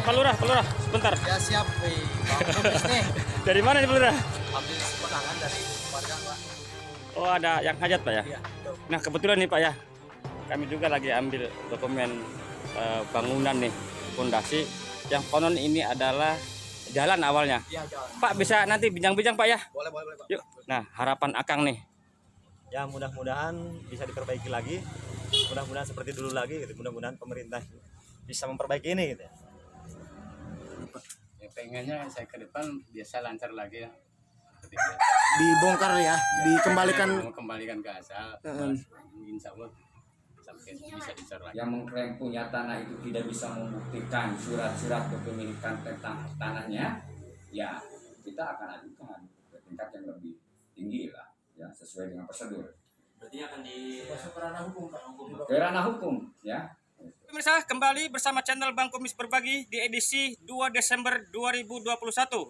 Pak Lurah, sebentar. Ya siap, habis nih. Dari mana nih Pak Lurah? Habis kondangan dari warga, Pak. Oh, ada yang hajat Pak ya? Iya, betul. Nah, kebetulan nih Pak ya, kami juga lagi ambil dokumen bangunan nih, fondasi yang konon ini adalah jalan awalnya. Iya, jalan. Pak bisa nanti bincang-bincang Pak ya? Boleh, Pak. Yuk. Nah, harapan Akang nih. Ya mudah-mudahan bisa diperbaiki lagi, mudah-mudahan seperti dulu lagi gitu. Mudah-mudahan pemerintah bisa memperbaiki ini gitu. Ya pengennya saya ke depan biasa lancar lagi ya. Seperti biasa. Dibongkar ya, dikembalikan. Mau kembalikan ke asal. Insya Allah sampai bisa dicor lagi. Yang mengklaim punya tanah itu tidak bisa membuktikan surat-surat kepemilikan tentang tanahnya, ya kita akan ajukan ke tingkat yang lebih tinggi lah, ya sesuai dengan prosedur. Berarti akan Masuk ke ranah hukum, Pak. Ke ranah hukum, ya. Pemirsa, kembali bersama channel Bang Kumis Berbagi di edisi 2 Desember 2021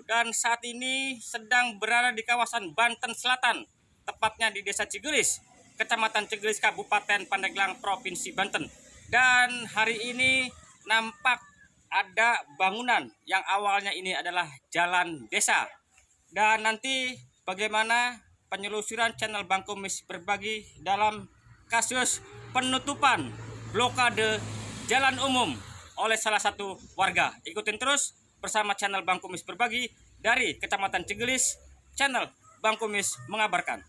dan saat ini sedang berada di kawasan Banten Selatan, tepatnya di Desa Cigelis, Kecamatan Cigelis, Kabupaten Pandeglang, Provinsi Banten. Dan hari ini nampak ada bangunan yang awalnya ini adalah jalan desa. Dan nanti bagaimana penelusuran channel Bang Kumis Berbagi dalam kasus penutupan blokade jalan umum oleh salah satu warga. Ikutin terus bersama channel Bang Kumis Berbagi dari Kecamatan Cigelis, channel Bang Kumis mengabarkan.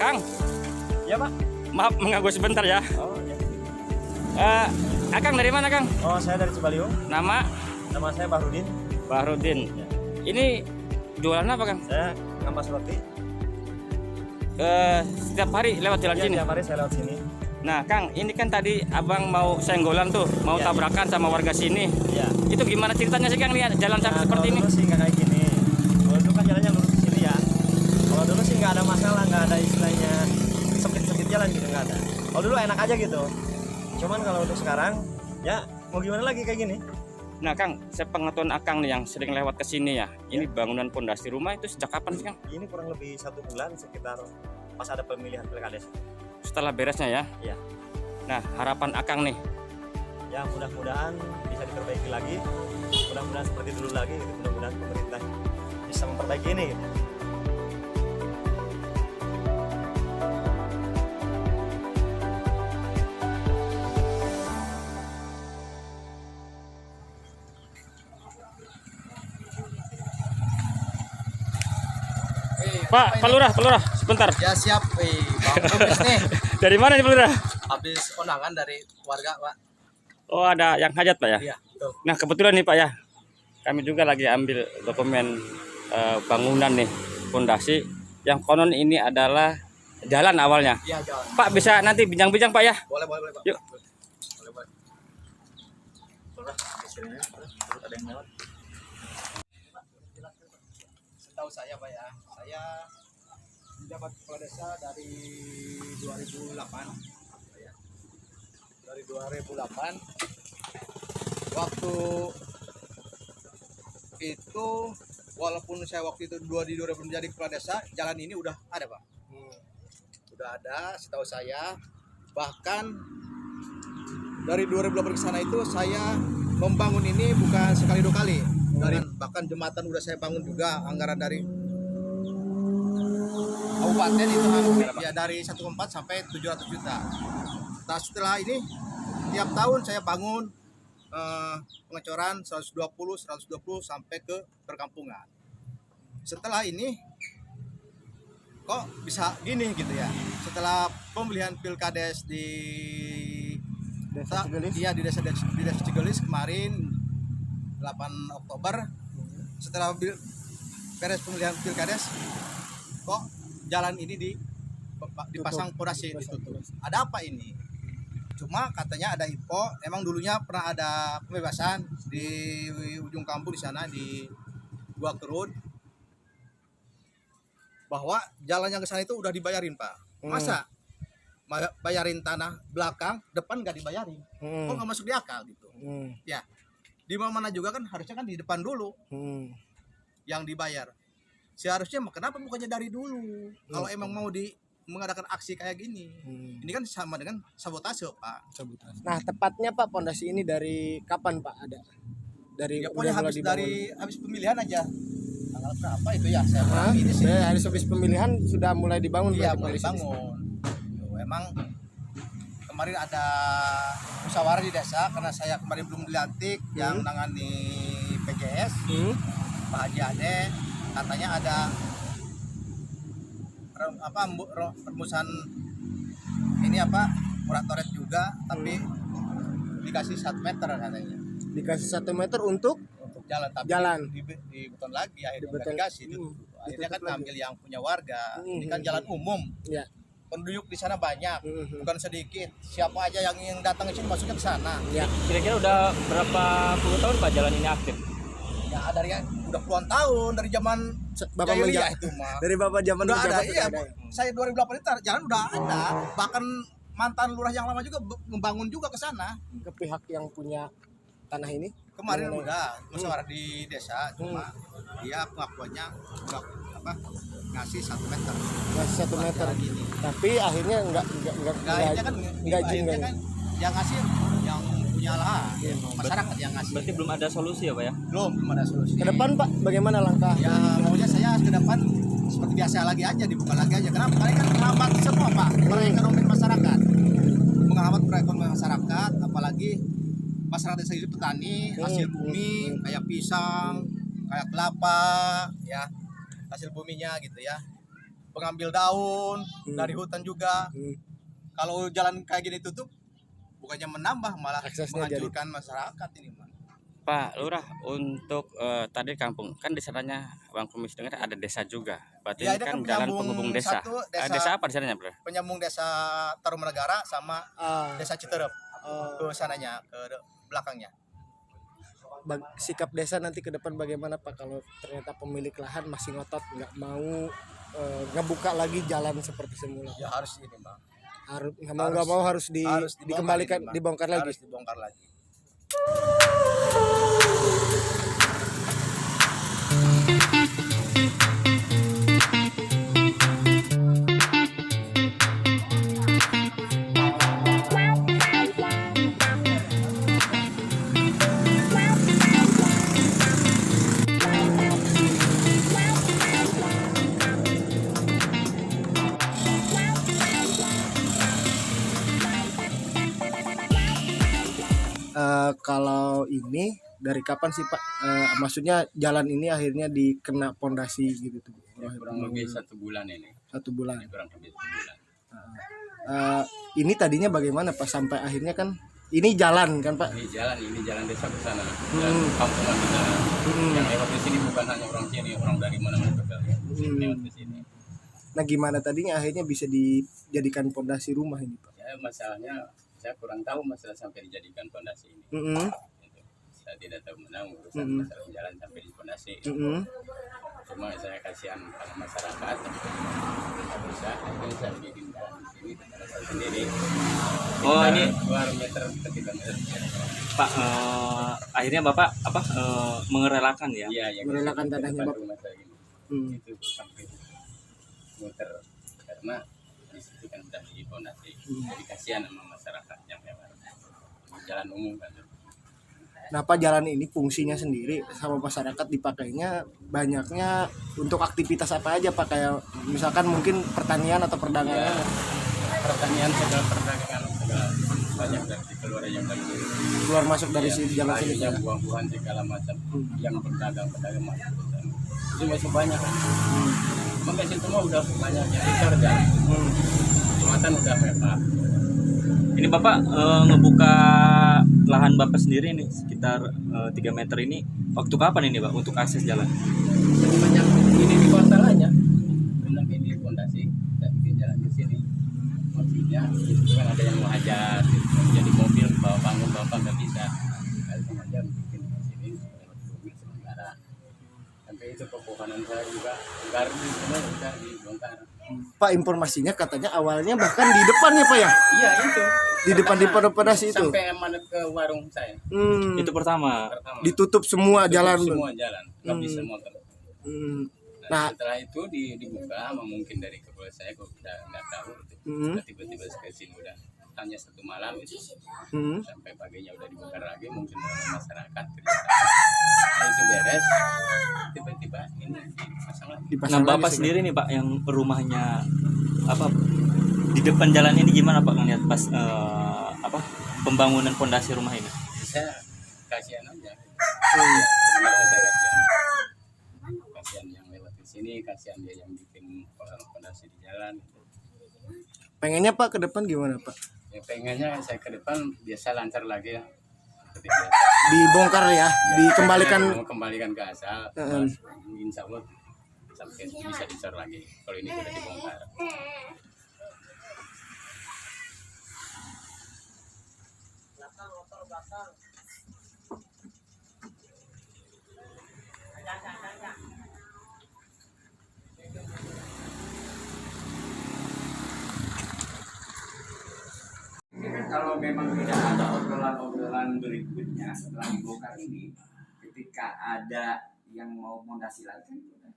Kang, ya Pak. maaf mengganggu sebentar ya. Oh ya. Akang dari mana Kang? Oh saya dari Cibaliung. Nama Nama saya Bahrudin. Bahrudin. Ini jualan apa Kang? Saya ngampas roti. Setiap hari lewat jalan Ya, sini. tiap hari saya lewat sini. Nah Kang, ini kan tadi abang mau senggolan tuh, mau Ya. tabrakan sama warga sini. Ya. Itu gimana ceritanya sih Kang lihat jalan sampai Nah, seperti kalau ini? dulu sih nggak kayak gini. Kalau dulu kan jalannya lurus ke sini ya. Kalau dulu sih nggak ada masalah, nggak ada istilahnya sempit-sempit jalan gitu, nggak ada. Kalau dulu enak aja gitu. Cuman kalau untuk sekarang, ya mau gimana lagi kayak gini? Nah Kang, sepengetahuan Akang nih yang sering lewat ke sini ya. Ini bangunan pondasi rumah itu sejak kapan sih Kang? Ini kurang lebih 1 bulan sekitar pas ada pemilihan pilkades. Setelah beresnya ya. Iya. Nah, harapan Akang nih. Ya mudah-mudahan bisa diperbaiki lagi, mudah-mudahan seperti dulu lagi gitu. Mudah-mudahan pemerintah bisa memperbaiki ini gitu. Pak Lurah, sebentar. Ya siap, habis nih. Dari mana nih Pak Lurah? Habis kondangan dari warga, Pak. Oh, ada yang hajat Pak ya? Iya, betul. Nah, kebetulan nih Pak ya, kami juga lagi ambil dokumen bangunan nih, fondasi yang konon ini adalah jalan awalnya. Iya, jalan. Pak bisa nanti bincang-bincang Pak ya? Boleh, Pak. Yuk. Boleh. Udah, hasilnya. Terus ada yang lewat. Setahu saya, Pak ya, saya menjabat kepala desa dari 2008. Ya. Dari 2008 waktu itu, walaupun saya waktu itu di 2000 menjadi kepala desa, jalan ini udah ada, Pak. Udah ada, setahu saya. Bahkan dari 2008 ke sana itu saya membangun ini bukan sekali 2 kali. Bahkan jembatan udah saya bangun juga, anggaran dari kabupaten itu ya dari 1,4 sampai 700 juta. Nah, setelah ini tiap tahun saya bangun pengecoran 120 sampai ke perkampungan. Setelah ini kok bisa gini gitu ya. Setelah pemilihan pilkades di Desa Cigelis? Iya, di desa Cigelis kemarin 8 Oktober. Setelah beres pemilihan pilkades kok jalan ini dipasang fondasi ditutup. Ada apa ini? Cuma katanya ada info, emang dulunya pernah ada pembebasan di ujung kampung di sana di Gua Kerud, bahwa jalan yang ke sana itu udah dibayarin Pak. Masa bayarin tanah belakang, depan nggak dibayarin? Kok nggak masuk di akal gitu? Ya, di mana juga kan harusnya kan di depan dulu yang dibayar. Seharusnya kenapa bukannya dari dulu? Kalau emang mau mengadakan aksi kayak gini, ini kan sama dengan sabotase Pak. Nah, tepatnya Pak, pondasi ini dari kapan Pak ada? Dari Ya udah pokoknya mulai habis dibangun? dari habis pemilihan aja. Tanggal berapa itu ya? Saya bilang ini sih. Dari habis pemilihan sudah mulai dibangun. Iya, berarti mulai pondasi ini? dibangun. Emang kemarin ada musyawarah di desa karena saya kemarin belum dilantik yang nangani PJS, Pak Haji Ade, katanya ada permusan ini moratoret juga, tapi dikasih 1 meter katanya. Dikasih 1 meter untuk Jalan, tapi Jalan. di beton lagi akhirnya nggak Dibeton. dikasih. Akhirnya kan Ditutup lagi. ngambil yang punya warga. Ini kan jalan umum. ya. Penduduk di sana banyak, bukan sedikit. Siapa aja yang datang ke sini masuknya ke sana. Ya. Kira-kira udah berapa puluh tahun Pak jalan ini aktif? Ya dari udah puluhan tahun dari zaman Bapak jahiliyah menja- itu mah. Dari Bapak zaman Udah ada, menjabat iya. sudah ada. Saya 2008 itu jalan udah ada. Bahkan mantan lurah yang lama juga membangun juga ke sana. Ke pihak yang punya tanah ini. Kemarin udah musyawarah di desa, cuma dia pengakuannya udah ngasih 1 meter. Masih 1 meter. Jalan ini. Tapi akhirnya enggak Akhirnya kan akhirnya kan yang ngasih yang punya lahan, masyarakat yang ngasih. Berarti belum ada solusi ya Pak ya? Belum ada solusi. Ke depan Pak, bagaimana langkah? Ya maunya saya ke depan seperti biasa lagi aja, dibuka lagi aja. Kenapa? Karena kan menghambat semua Pak, perekonomian masyarakat. Menghambat perekonomian masyarakat, apalagi masyarakat desa itu petani, hasil bumi kayak pisang, kayak kelapa, ya hasil buminya gitu ya. Pengambil daun dari hutan juga. Kalau jalan kayak gini tutup, bukannya menambah malah Aksesnya menghancurkan masyarakat ini Pak. Pak Lurah, untuk tadi kampung kan di sananya Bang Kumis dengar ada desa juga. Berarti Ya, ini ini kan kan jalan penyambung penghubung desa. satu desa- Desa apa di sananya, Bro? Penyambung desa Tarumanegara sama desa Citerep ke sananya, ke belakangnya. Sikap desa nanti ke depan bagaimana Pak kalau ternyata pemilik lahan masih ngotot nggak mau ngebuka lagi jalan seperti semula? Ya harus ini Bang. Harus nggak mau harus dikembalikan, dibongkar lagi. Harus dibongkar lagi. Kalau ini dari kapan sih Pak? Maksudnya jalan ini akhirnya dikena pondasi gitu tuh? Kurang lebih 1 bulan ini. 1 bulan. Kurang lebih 1 bulan. Ini tadinya bagaimana Pak sampai akhirnya kan ini jalan kan Pak? Ini jalan desa ke sana. Jalan kampungan ke sana. Yang lewat di sini bukan hanya orang sini, orang dari mana-mana juga lewat ke sini. Nah gimana tadinya akhirnya bisa dijadikan pondasi rumah ini Pak? Ya masalahnya saya kurang tahu masalah sampai dijadikan fondasi ini. Saya tidak tahu menang urusan masalah jalan sampai di fondasi. Cuma saya kasihan sama masyarakat. Tidak bisa, akhirnya saya bikin jalan di sini dengan saya sendiri. Oh, ini 2 meter ke 3 meter. Pak, akhirnya Bapak mengerelakan ya? Iya, yang Merelakan di tanahnya, depan Bapak. rumah saya ini. Itu sampai muter karena di situ kan sudah di fondasi. Jadi kasihan sama masyarakat yang lewat. Jalan umum kan. Nah Pak, jalan ini fungsinya sendiri sama masyarakat dipakainya banyaknya untuk aktivitas apa aja Pak? Kayak misalkan mungkin pertanian atau perdagangan. Pertanian segala perdagangan segala banyak dari keluar yang baik. Keluar masuk dari sini jalan sini Sayurnya, Pak. buah-buahan segala macam yang pedagang masuk ke sana. Itu masih banyak kan. Maka situ mah udah banyak yang kerja. Jembatan udah mepah. Ini Bapak ngebuka lahan Bapak sendiri nih sekitar 3 meter ini. Waktu kapan ini Pak untuk akses jalan? Banyak ini di kota aja. Banyak ini fondasi dan bikin jalan di sini. Maksudnya itu kan ada yang mau hajat, gitu. jadi mobil bawa bangun bapak nggak bisa. Kali sengaja bikin di sini lewat mobil sementara. Sampai itu pepohonan saya juga gardu semua udah dibongkar. Pak, informasinya katanya awalnya bahkan di depannya Pak ya, Iya itu. di depan di pondasi itu. Sampai manut ke warung saya. Itu pertama. Pertama. Ditutup semua Tutup jalan. semua jalan, nggak bisa motor. Hmm. Nah, Nah, setelah itu dibuka, mungkin dari kepala saya kok udah nggak tahu itu. Hmm. Tiba-tiba ke sini udah hanya satu malam itu hmm. sampai paginya udah dibongkar lagi mungkin oleh masyarakat kerja. Nah, itu beres, tiba-tiba ini dipasang lagi. Dipasang Nah, lagi Bapak sih, sendiri nih Pak yang rumahnya apa di depan jalan ini gimana Pak ngeliat pas apa pembangunan fondasi rumah ini? Saya kasihan aja. Sebenarnya saya kasihan yang lewat di sini, kasihan dia yang bikin fondasi di jalan. Pengennya Pak ke depan gimana Pak? Ya pengennya saya ke depan biasa lancar lagi ya. Seperti biasa. Dibongkar ya, dikembalikan. Mau kembalikan ke asal. Insya Allah sampai bisa dicor lagi. Kalau ini sudah dibongkar. Ini kan kalau memang tidak ada obrolan-obrolan berikutnya setelah dibongkar ini, ketika ada yang mau fondasi lagi kan udah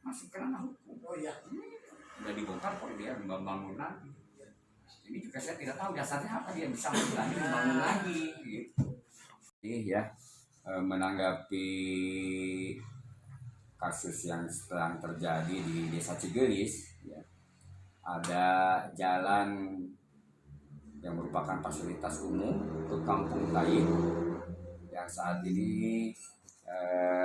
masuk ke ranah hukum. Oh iya, udah dibongkar kok dia membangun lagi. Ini juga saya tidak tahu dasarnya apa dia bisa membangun lagi. Gitu. Ini ya menanggapi kasus yang sedang terjadi di Desa Cigelis, ya, ada jalan yang merupakan fasilitas umum ke Kampung Taib yang saat ini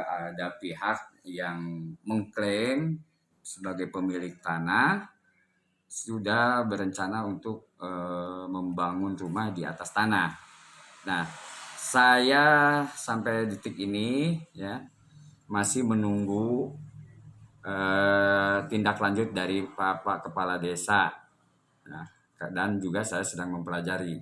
ada pihak yang mengklaim sebagai pemilik tanah sudah berencana untuk membangun rumah di atas tanah. Nah, saya sampai detik ini ya masih menunggu tindak lanjut dari Pak Kepala Desa. Nah, dan juga saya sedang mempelajari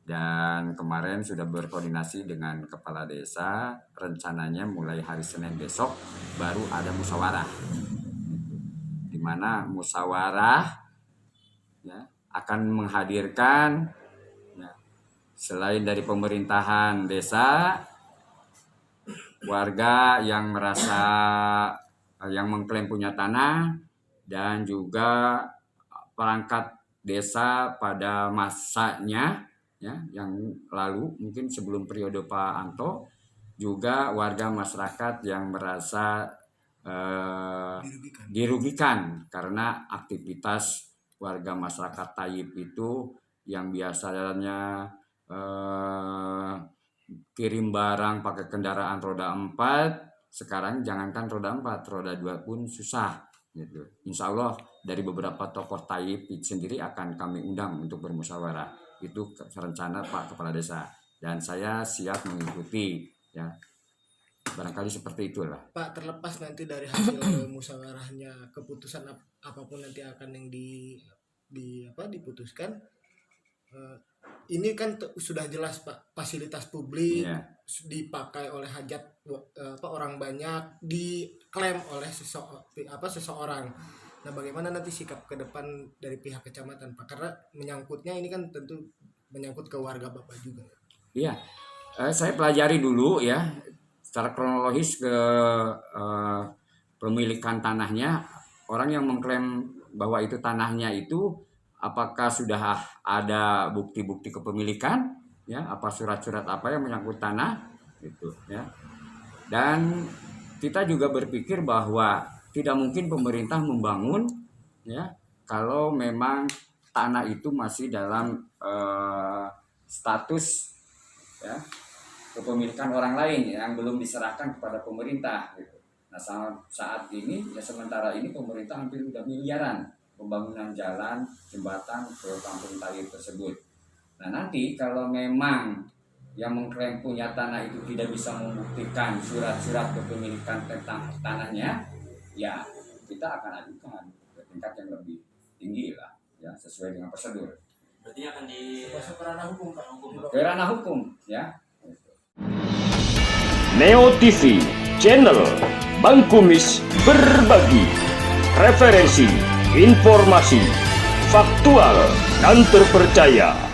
dan kemarin sudah berkoordinasi dengan kepala desa, rencananya mulai hari Senin besok baru ada musyawarah, di mana musyawarah ya, akan menghadirkan ya, selain dari pemerintahan desa, warga yang merasa yang mengklaim punya tanah dan juga perangkat desa pada masanya ya yang lalu mungkin sebelum periode Pak Anto, juga warga masyarakat yang merasa dirugikan karena aktivitas warga masyarakat Taib itu yang biasanya kirim barang pakai kendaraan roda 4, sekarang jangankan roda 4, roda 2 pun susah gitu. Insya Allah dari beberapa tokoh Taib sendiri akan kami undang untuk bermusyawarah. Itu rencana Pak Kepala Desa dan saya siap mengikuti ya. Barangkali seperti itulah. Pak, terlepas nanti dari hasil musyawarahnya, keputusan apapun nanti akan yang diputuskan, ini kan sudah jelas Pak, fasilitas publik dipakai oleh orang banyak, diklaim oleh seseorang. Nah, bagaimana nanti sikap ke depan dari pihak kecamatan Pak? Karena menyangkutnya ini kan tentu menyangkut ke warga Bapak juga. Iya, saya pelajari dulu ya secara kronologis ke pemilikan tanahnya. Orang yang mengklaim bahwa itu tanahnya itu apakah sudah ada bukti-bukti kepemilikan, ya, apa surat-surat apa yang menyangkut tanah, gitu, ya. Dan kita juga berpikir bahwa tidak mungkin pemerintah membangun, ya, kalau memang tanah itu masih dalam status, ya, kepemilikan orang lain yang belum diserahkan kepada pemerintah, gitu. Nah, saat ini, ya sementara ini pemerintah hampir udah miliaran pembangunan jalan, jembatan ke Kampung Taib tersebut. Nah, nanti kalau memang yang mengklaim punya tanah itu tidak bisa membuktikan surat-surat kepemilikan tentang tanahnya, ya kita akan ajukan ke tingkat yang lebih tinggi lah, ya sesuai dengan prosedur. Artinya akan masuk ke ranah hukum Pak. ke ranah hukum ya. Neo TV, channel Bang Kumis berbagi referensi, informasi, faktual dan terpercaya.